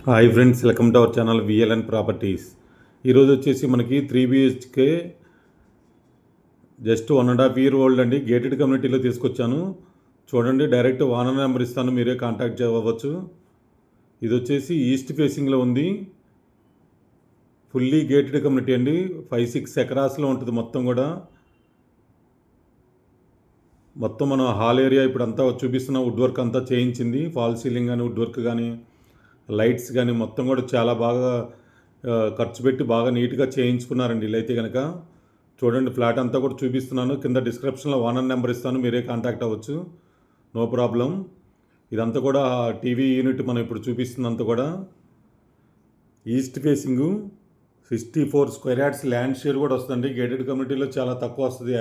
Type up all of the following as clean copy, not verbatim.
Hi friends, welcome to our channel VLN properties. ఈరోజు వచ్చేసి మనకి 3 BHK జస్ట్ 1.5 year ఓల్డ్ అండి. గేటెడ్ కమ్యూనిటీలో తీసుకొచ్చాను. చూడండి, డైరెక్ట్ ఓనర్ నెంబర్ ఇస్తాను, మీరే కాంటాక్ట్ చేయవచ్చు. ఇది వచ్చేసి ఈస్ట్ ఫేసింగ్లో ఉంది. ఫుల్లీ గేటెడ్ కమ్యూనిటీ అండి. 5-6 ఎకరాస్లో ఉంటుంది మొత్తం కూడా. మొత్తం మన హాల్ ఏరియా ఇప్పుడు అంతా చూపిస్తున్న వుడ్ వర్క్ అంతా చేయించింది. ఫాల్ సీలింగ్ కానీ, వుడ్ వర్క్ కానీ, లైట్స్ కానీ మొత్తం కూడా చాలా బాగా ఖర్చు పెట్టి బాగా నీట్గా చేయించుకున్నారండి. వీళ్ళైతే కనుక చూడండి, ఫ్లాట్ అంతా కూడా చూపిస్తున్నాను. కింద డిస్క్రిప్షన్లో ఓనర్ నెంబర్ ఇస్తాను, మీరే కాంటాక్ట్ అవ్వచ్చు, నో ప్రాబ్లం. ఇదంతా కూడా టీవీ యూనిట్ మనం ఇప్పుడు చూపిస్తున్నంత కూడా east facing 64 square yards land share కూడా వస్తుందండి. గేటెడ్ కమ్యూనిటీలో చాలా తక్కువ వస్తుంది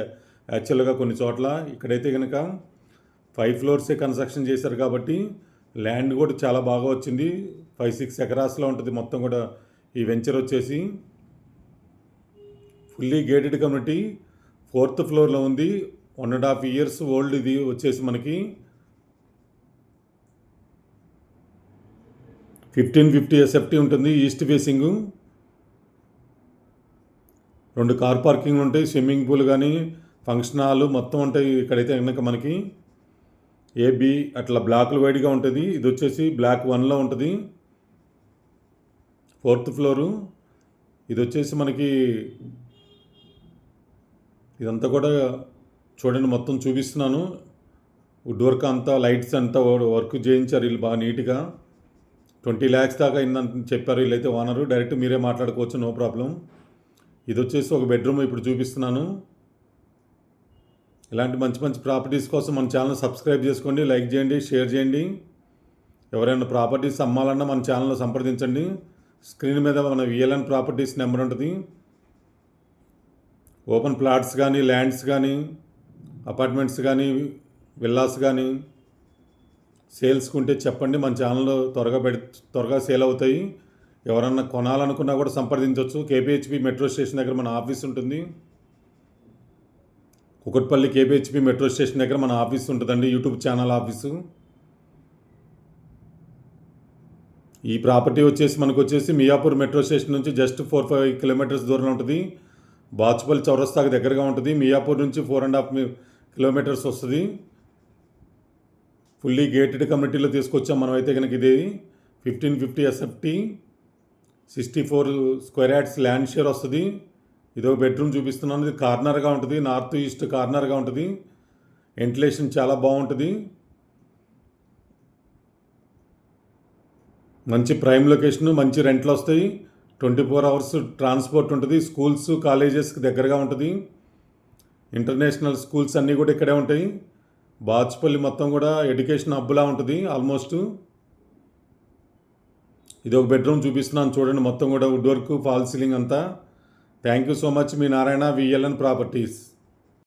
యాక్చువల్గా కొన్ని చోట్ల. ఇక్కడైతే కనుక 5 ఫ్లోర్సే కన్స్ట్రక్షన్ చేశారు కాబట్టి ల్యాండ్ కూడా చాలా బాగా వచ్చింది. 5-6 ఎకరాస్లో ఉంటుంది మొత్తం కూడా. ఈ వెంచర్ వచ్చేసి ఫుల్లీ గేటెడ్ కమ్యూనిటీ 4th ఫ్లోర్లో ఉంది. 1.5 years ఓల్డ్. ఇది వచ్చేసి మనకి 1550 SFT ఉంటుంది. ఈస్ట్ ఫేసింగు 2 కార్ పార్కింగ్ ఉంటాయి, స్విమ్మింగ్ పూల్ కానీ, ఫంక్షన్ హాల్ మొత్తం ఉంటాయి. ఇక్కడైతే కనుక మనకి ఏబి అట్లా బ్లాక్లు వైడ్గా ఉంటుంది. ఇది వచ్చేసి బ్లాక్ 1లో ఉంటుంది, 4th ఫ్లోరు. ఇది వచ్చేసి మనకి ఇదంతా కూడా చూడండి, మొత్తం చూపిస్తున్నాను. వుడ్ వర్క్ అంతా, లైట్స్ అంతా వర్క్ చేయించారు వీళ్ళు బాగా నీట్గా. 20 lakhs దాకా అయిందని చెప్పారు వీళ్ళైతే ఓనరు. డైరెక్ట్ మీరే మాట్లాడుకోవచ్చు, నో ప్రాబ్లం. ఇది వచ్చేసి ఒక బెడ్రూమ్ ఇప్పుడు చూపిస్తున్నాను. ఇలాంటి మంచి మంచి ప్రాపర్టీస్ కోసం మన ఛానల్ సబ్స్క్రైబ్ చేసుకోండి, లైక్ చేయండి, షేర్ చేయండి. ఎవరైనా ప్రాపర్టీస్ అమ్మాలన్నా మన ఛానల్లో సంప్రదించండి. స్క్రీన్ మీద మన విఎల్ఎన్ ప్రాపర్టీస్ నెంబర్ ఉంటుంది. ఓపెన్ ప్లాట్స్ కానీ, ల్యాండ్స్ కానీ, అపార్ట్మెంట్స్ కానీ, విల్లాస్ కానీ సేల్స్కి ఉంటే చెప్పండి, మన ఛానల్లో త్వరగా సేల్ అవుతాయి. ఎవరన్నా కొనాలనుకున్నా కూడా సంప్రదించవచ్చు. కేపీహెచ్పి మెట్రో స్టేషన్ దగ్గర మన ఆఫీస్ ఉంటుంది. కుకట్పల్లి కేపీహెచ్పి మెట్రో స్టేషన్ దగ్గర మన ఆఫీస్ ఉంటుందండి, యూట్యూబ్ ఛానల్ ఆఫీసు. ఈ ప్రాపర్టీ వచ్చేసి మనకు వచ్చేసి మియాపూర్ మెట్రో స్టేషన్ నుంచి జస్ట్ 4-5 kilometers దూరంలో ఉంటుంది. బాచుపల్లి చౌరస్తాకి దగ్గరగా ఉంటుంది. మియాపూర్ నుంచి 4.5 kilometers వస్తుంది. ఫుల్లీ గేటెడ్ కమ్యూనిటీలో తీసుకొచ్చాం మనం అయితే కనుక. ఇది 1550 SFT 64 square yards land share వస్తుంది. ఇది ఒక బెడ్రూమ్ చూపిస్తున్నాను. ఇది కార్నర్గా ఉంటుంది, నార్త్ ఈస్ట్ కార్నర్గా ఉంటుంది. వెంటిలేషన్ చాలా బాగుంటుంది. మంచి ప్రైమ్ లొకేషన్, మంచి రెంట్లు వస్తాయి. 24 hours ట్రాన్స్పోర్ట్ ఉంటుంది. స్కూల్స్, కాలేజెస్కి దగ్గరగా ఉంటుంది. ఇంటర్నేషనల్ స్కూల్స్ అన్నీ కూడా ఇక్కడే ఉంటాయి. బాచుపల్లి మొత్తం కూడా ఎడ్యుకేషన్ హబ్లా ఉంటుంది ఆల్మోస్ట్. ఇది ఒక బెడ్రూమ్ చూపిస్తున్నాను చూడండి, మొత్తం కూడా వుడ్ వర్క్, ఫాల్ సీలింగ్ అంతా. Thank you so much. Me Narayana, VLN properties.